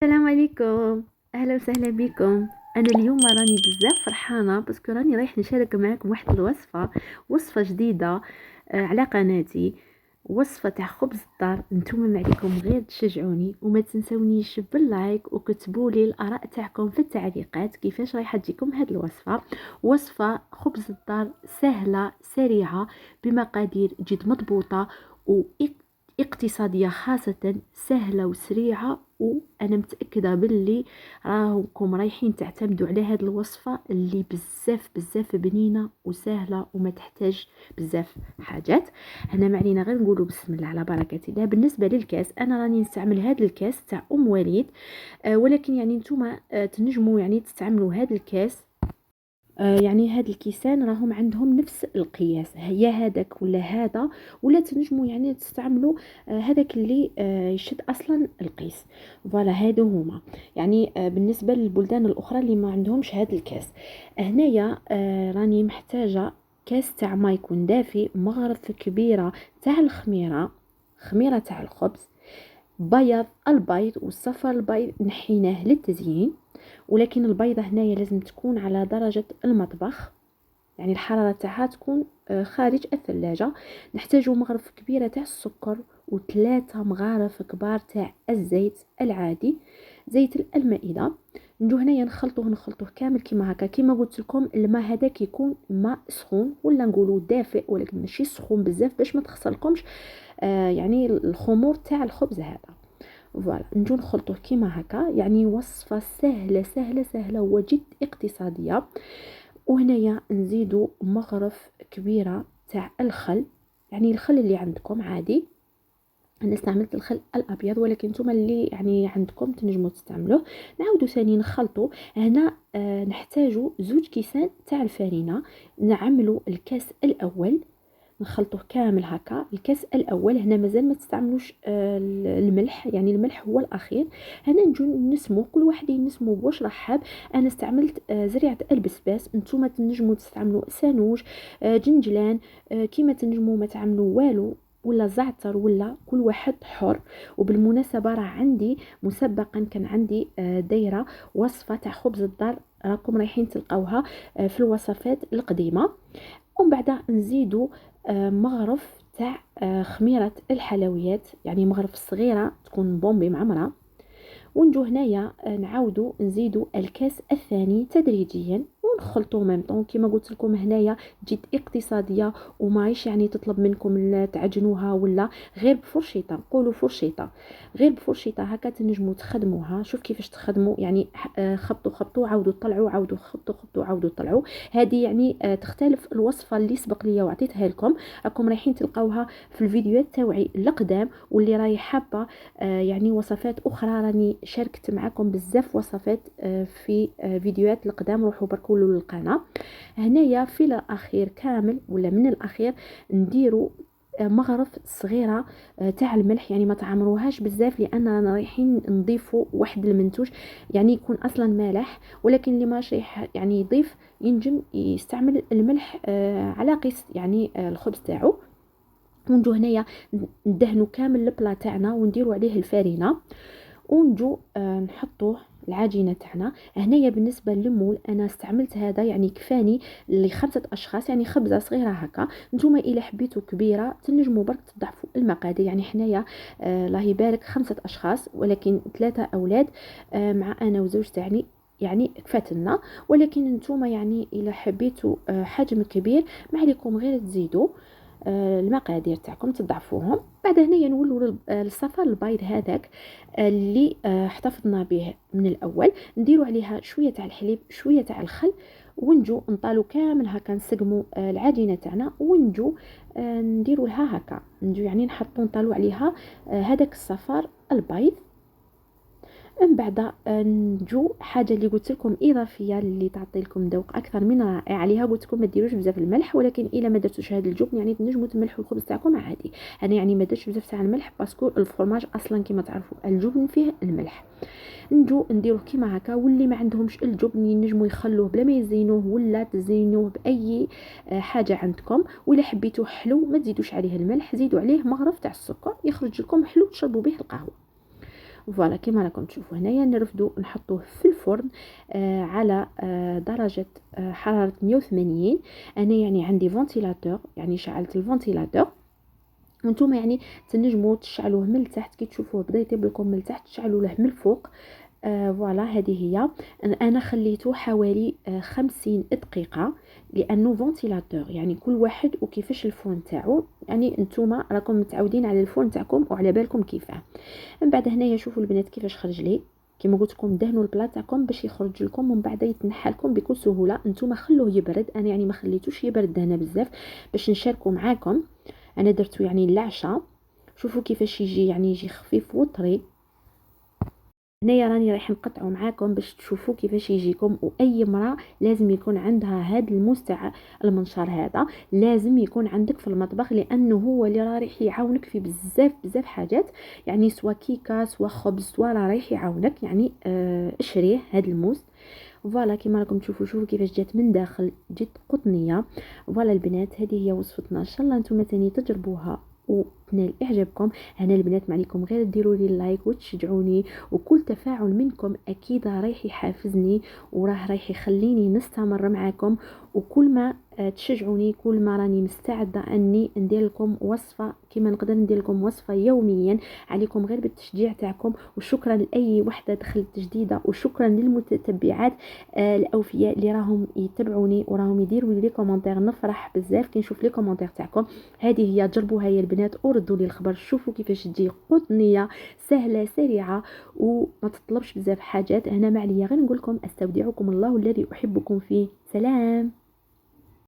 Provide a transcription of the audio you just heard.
السلام عليكم. اهلا وسهلا بكم. انا اليوم راني بزاف فرحانه باسكو راني رايح نشارك معكم واحد الوصفه، وصفه جديده على قناتي. وصفه تاع خبز الدار. نتوما ما عليكم غير تشجعوني وما تنسونيش باللايك وكتبوا لي الاراء تاعكم في التعليقات كيفاش رايحه تجيكم هاد الوصفه. وصفه خبز الدار سهله سريعه بمقادير جد مضبوطه اقتصادية، خاصة سهلة وسريعة. وأنا متأكدة باللي راكم رايحين تعتمدوا على هذه الوصفة اللي بزاف بزاف بنينة وسهلة وما تحتاج بزاف حاجات. هنا ما علينا غير نقولوا بسم الله على بركة الله. بالنسبة للكاس أنا راني نستعمل هذا الكاس تاع أم وليد، ولكن يعني نتوما تنجموا يعني تستعملوا هذا الكاس. يعني هاد الكيسان راهم عندهم نفس القياس، هي هذاك ولا هذا، ولا تنجموا يعني تستعملوا هذاك اللي يشد اصلا القيس. فوالا هادو هما. يعني بالنسبه للبلدان الاخرى اللي ما عندهمش هاد الكاس، هنايا راني محتاجه كاس تاع ما يكون دافي، مغرف كبيره تاع الخميره، خميره تاع الخبز، بيض، البيض والصفر البيض نحيناه للتزيين، ولكن البيضة هنايا لازم تكون على درجة المطبخ، يعني الحرارة تاعها تكون خارج الثلاجة. نحتاج مغرف كبيرة تاع السكر وثلاثة مغارف كبار تاع الزيت العادي، زيت المائدة. نجو هنايا نخلطوه كامل كيما هكا. كيما قلت لكم الماء هذاك يكون ماء سخون ولا نقولوا دافئ، ولكن ماشي سخون بزاف باش ما تخسركمش يعني الخمور تاع الخبز هذا. فوالا نجو نخلطوه كيما هكا. يعني وصفة سهلة سهلة سهلة وجد اقتصادية. وهنايا نزيدو مغرف كبيرة تاع الخل، يعني الخل اللي عندكم عادي. انا استعملت الخل الابيض، ولكن نتوما اللي يعني عندكم تنجموا تستعملوه. نعاودو ثاني نخلطو. هنا نحتاجو 2 كيسان تاع الفرينه. نعملو الكاس الاول، نخلطوه كامل هكا. الكاس الاول هنا مازال ما تستعملوش الملح، يعني الملح هو الاخير. هنا نجو نسمو، كل واحد ينسمو واش راه حاب. انا استعملت زريعه البسباس، نتوما تنجموا تستعملوا سانوج، جنجلان، كيما تنجموا ما تعملوا والو، ولا زعتر، ولا كل واحد حر. وبالمناسبه راه عندي مسبقا كان عندي دايره وصفه تاع خبز الدار، راكم رايحين تلقاوها في الوصفات القديمه. ومن بعد نزيدو مغرف تاع خميرة الحلويات، يعني مغرف صغيرة تكون بومبي معمرة. ونجو هنايا نعاودو نزيدو الكاس الثاني تدريجيا ونخلطو ميم طون. كيما قلت لكم هنايا جد اقتصاديه، ومايش يعني تطلب منكم تعجنوها ولا غير بفرشيطه. نقولوا فرشيطه، غير بفرشيطه هكا تنجموا تخدموها. شوف كيفاش تخدموا، يعني خبطوا عاودوا طلعوا، عاودوا خبطوا عاودوا طلعوا. هذه يعني تختلف الوصفه اللي سبق ليا وعطيتها لكم، راكم رايحين تلقاوها في الفيديوهات تاوعي القدام. واللي راهي حابه يعني وصفات اخرى، راني شاركت معكم بزاف وصفات في فيديوهات القدام، روحوا بركوا للقناه. هنايا في الاخير كامل ولا من الاخير نديروا مغرف صغيره تاع الملح، يعني ما تعمروهاش بزاف لان رانا رايحين نضيفوا واحد المنتوج يعني يكون اصلا مالح. ولكن اللي ماشي يعني يضيف ينجم يستعمل الملح على قيس يعني الخبز تاعو. ونجو هنايا ندهنوا كامل البلا تاعنا ونديروا عليه الفرينه. ونجو نحطوه العجينه تاعنا. هنايا بالنسبه للمول انا استعملت هذا، يعني كفاني ل5 اشخاص، يعني خبزه صغيره هكا. نتوما الى حبيتوا كبيره تنجموا برك تضعفوا المقادير. يعني حنايا الله يبارك 5 اشخاص، ولكن 3 اولاد مع انا وزوج تاعني، يعني كفاتنا. ولكن نتوما يعني الى حبيتوا حجم كبير ما عليكم غير تزيدوا المقادير تاعكم تضعفوهم. بعد هنايا نولوا للصفار البيض هذاك اللي احتفظنا به من الاول، نديروا عليها شويه تاع الحليب شويه تاع الخل. ونجو نطالو كامل هكا نسقموا العجينه تاعنا. ونجو نديروا لها هكا، نجو يعني نحطوا نطالو عليها هذاك الصفار البيض. من بعد نجو حاجه اللي قلت لكم اضافيه اللي تعطي لكم ذوق اكثر من رائع عليها. قلت لكم ما ديروش بزاف الملح، ولكن الا ما درتوش هذا الجبن يعني تنجموا تملحوا الخبز تاعكم عادي. انا يعني ما درتش بزاف تاع الملح باسكو الفرماج اصلا كما تعرفوا الجبن فيه الملح. نجو نديروه كيما هكا. واللي ما عندهمش الجبن ينجموا يخلوه بلا ما يزينوه ولا تزينوه باي حاجه عندكم. ولا حبيتوه حلو ما تزيدوش عليه الملح، زيدوا عليه مغرف تاع السكر يخرج لكم حلو تشربوا به القهوه. فوالا كيما راكم تشوفوا هنايا نرفدو نحطوه في الفرن على درجه حراره 180. انا يعني عندي فونتيلاتور، يعني شعلت الفونتيلاتور، وانتم يعني تنجموا تشعلوه من التحت. كي تشوفوه بدا يطيب لكم من التحت تشعلوا له من الفوق. فوالا هذه هي. انا خليته حوالي 50 دقيقه، لانه فونتيلاتور يعني كل واحد وكيفاش الفرن تاعو، يعني نتوما راكم متعودين على الفرن تاعكم وعلى بالكم كيفاه. من بعد هنايا شوفوا البنات كيفاش خرج لي. كما قلت لكم دهنوا البلاط تاعكم باش يخرج لكم ومن بعد يتنحى لكم بكل سهوله. نتوما خلوه يبرد، انا يعني ما خليتوش يبرد هنا بزاف باش نشاركه معاكم. انا درتو يعني العشاء. شوفوا كيفاش يجي، يعني يجي خفيف وطري. هنايا راني رايح نقطعه معاكم باش تشوفوا كيفاش يجيكم. واي امراه لازم يكون عندها هذا الموس تاع المنشار، هذا لازم يكون عندك في المطبخ، لانه هو اللي رايح يعاونك في بزاف بزاف حاجات، يعني سوا كيكه سوا خبز سوا رايح يعاونك. يعني اشريه هذا الموس. فوالا كيما راكم تشوفوا، شوفوا كيفاش جات من داخل، جات قطنيه. فوالا البنات هذه هي وصفتنا، ان شاء الله نتوما تاني تجربوها وتنال اعجابكم. هنا البنات ما عليكم غير ديروا لي لايك وتشجعوني، وكل تفاعل منكم اكيد رايح يحافزني وراه رايح يخليني نستمر معاكم. وكل ما تشجعوني كل ما راني مستعده اني ندير لكم وصفه، كما نقدر ندير لكم وصفه يوميا. عليكم غير بالتشجيع تاعكم. وشكرا لاي وحده دخلت جديده، وشكرا للمتتبعات الاوفياء اللي راهم يتبعوني وراهم يديروا لي كومونتير. نفرح بزاف كي نشوف لي كومونتير تاعكم. هذه هي، جربوها يا البنات وردوا لي الخبر. شوفوا كيفاش تجي قطنيه سهله سريعه وما تطلبش بزاف حاجات. هنا ما عليا غير نقول لكم استودعكم الله الذي احبكم فيه. سلام.